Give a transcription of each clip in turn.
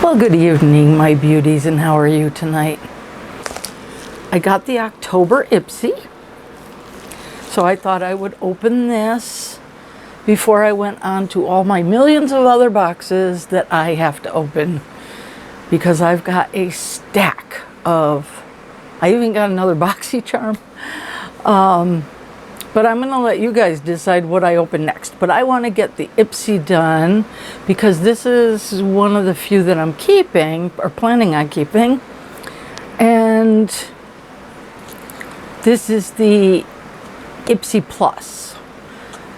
Well, good evening, my beauties, and how are you tonight? I got the October Ipsy, so I thought I would open this before I went on to all my millions of other boxes that I have to open, because I've got a stack of, I even got another BoxyCharm, but I'm going to let you guys decide what I open next. But I want to get the Ipsy done because this is one of the few that I'm keeping or planning on keeping. And this is the Ipsy Plus.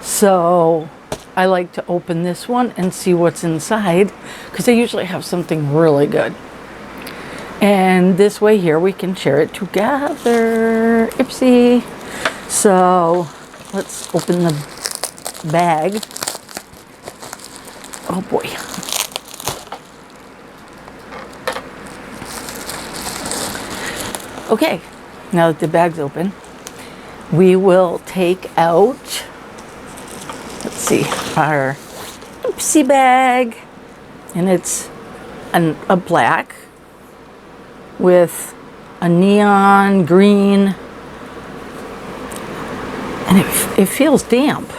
So I like to open this one and see what's inside because they usually have something really good. And this way here we can share it together. Ipsy. So let's open the bag. Oh boy. Okay, now that the bag's open, we will take out, let's see, our Ipsy bag. And it's a black with a neon green. And it feels damp.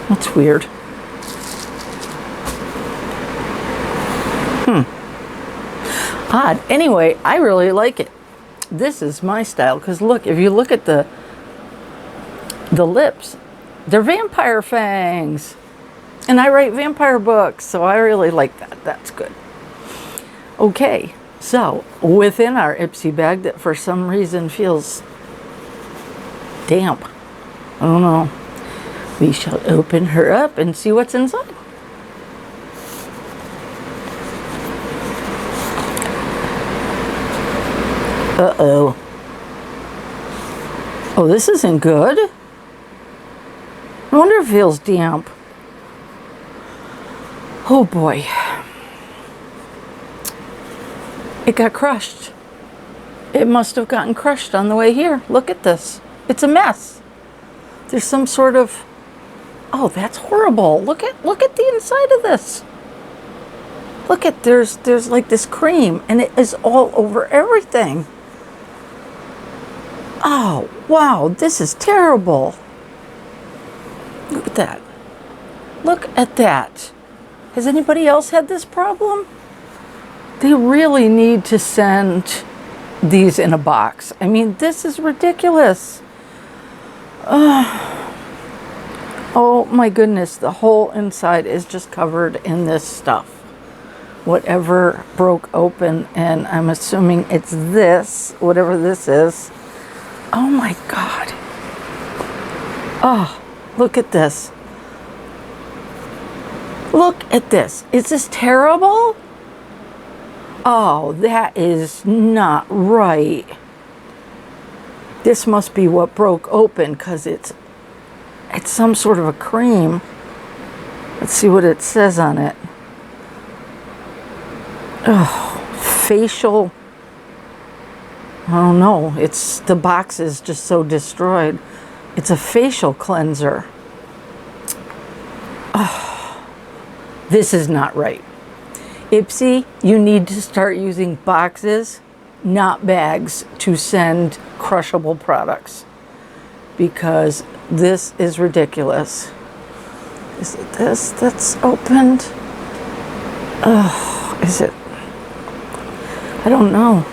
That's weird. Odd. Anyway, I really like it. This is my style because look, if you look at the lips, they're vampire fangs. And I write vampire books, so I really like that. That's good. Okay, so within our Ipsy bag that for some reason feels damp, I don't know, we shall open her up and see what's inside. Uh-oh. Oh, this isn't good. I wonder if it feels damp. Oh boy. It got crushed. It must have gotten crushed on the way here. Look at this. It's a mess. There's some sort of, oh, that's horrible. Look at the inside of this. Look at, there's like this cream and it is all over everything. Oh, wow, this is terrible. Look at that. Look at that. Has anybody else had this problem? They really need to send these in a box. I mean, this is ridiculous. Oh my goodness, the whole inside is just covered in this stuff. Whatever broke open, and I'm assuming it's this, whatever this is. Oh my God. Oh, look at this. Look at this. Is this terrible? Oh, that is not right. This must be what broke open because it's some sort of a cream. Let's see what it says on it. Oh, facial. I don't know. It's, the box is just so destroyed. It's a facial cleanser. Oh, this is not right. Ipsy, you need to start using boxes, not bags, to send crushable products because this is ridiculous. Is it this that's opened? Oh, is it? I don't know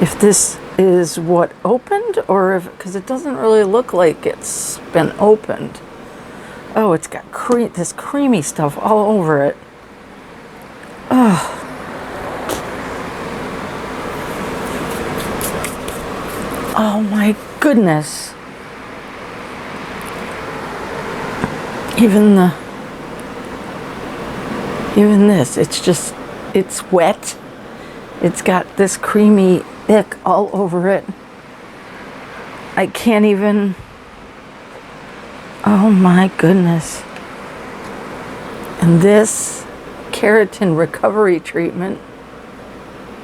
if this is what opened or if, because it doesn't really look like it's been opened. Oh, it's got this creamy stuff all over it. Oh. Oh my goodness. Even this, it's wet. It's got this creamy ick all over it. I can't even, oh my goodness. And this Keratin recovery treatment,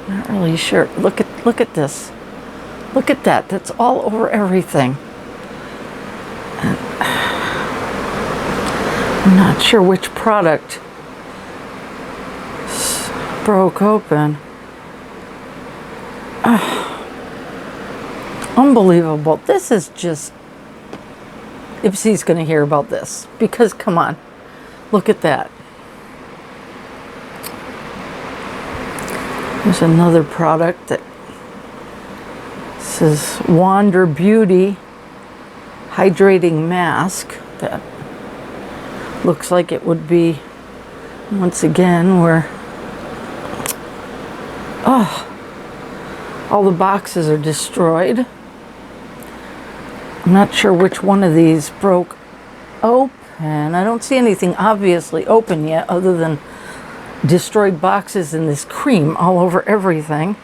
not really sure. Look at this. Look at that. That's all over everything. And I'm not sure which product broke open. Unbelievable. This is just... Ipsy's going to hear about this. Because, come on. Look at that. There's another product that says Wander Beauty Hydrating Mask. That looks like it would be, once again, where... all the boxes are destroyed. I'm not sure which one of these broke open. I don't see anything obviously open yet other than destroyed boxes and this cream all over everything.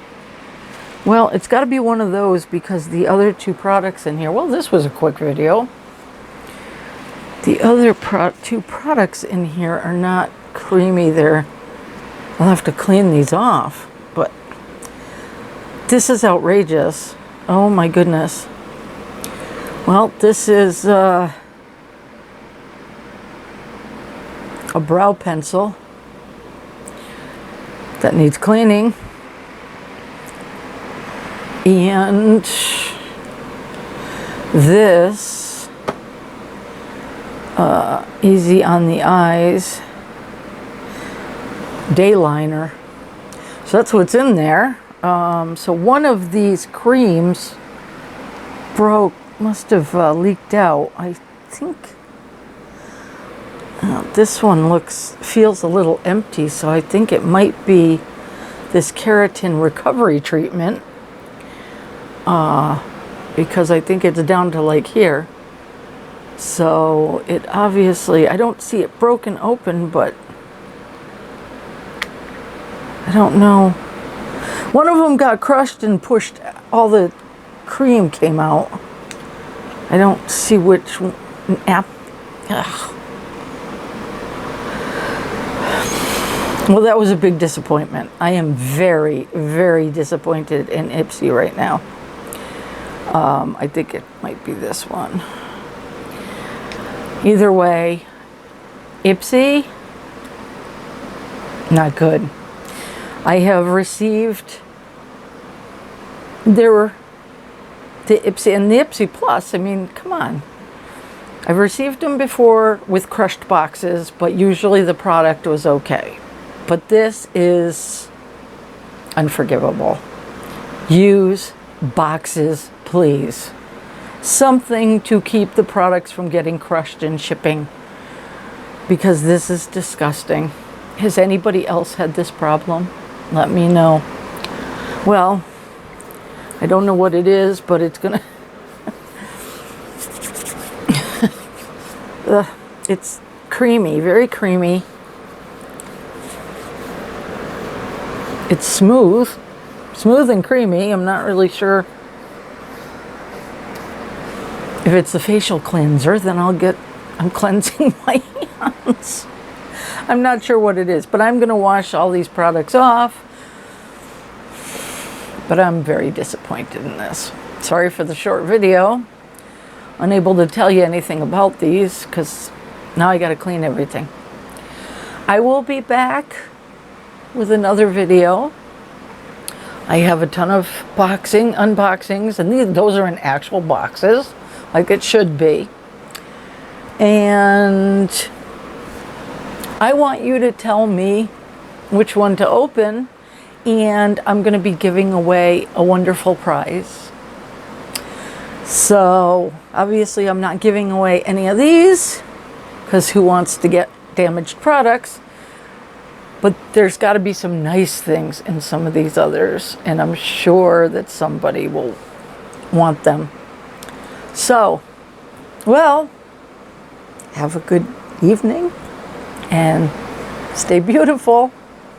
Well, it's got to be one of those because the other two products in here... Well, this was a quick video. The other two products in here are not creamy. I'll have to clean these off. But this is outrageous. Oh my goodness. Well, this is a brow pencil that needs cleaning. And this Easy on the Eyes day liner. So that's what's in there. So one of these creams broke, must have leaked out. I think this one feels a little empty, so I think it might be this Keratin recovery treatment, because I think it's down to like here. So it obviously, I don't see it broken open, but I don't know. One of them got crushed and pushed, all the cream came out. I don't see which one. Well, that was a big disappointment. I am very, very disappointed in Ipsy right now. I think it might be this one. Either way, Ipsy, not good. I have received the Ipsy and the Ipsy Plus. I mean, come on. I've received them before with crushed boxes, but usually the product was okay. But this is unforgivable. Use boxes, please. Something to keep the products from getting crushed in shipping, because this is disgusting. Has anybody else had this problem? Let me know. Well, I don't know what it is, but it's gonna... it's creamy, very creamy. It's smooth and creamy. I'm not really sure if it's the facial cleanser. Then I'm cleansing my hands. I'm not sure what it is, but I'm going to wash all these products off. But I'm very disappointed in this. Sorry for the short video. Unable to tell you anything about these because now I got to clean everything. I will be back with another video. I have a ton of unboxings, and those are in actual boxes, like it should be. And I want you to tell me which one to open, and I'm going to be giving away a wonderful prize. So obviously I'm not giving away any of these, because who wants to get damaged products? But there's got to be some nice things in some of these others, and I'm sure that somebody will want them. So, well, have a good evening and stay beautiful.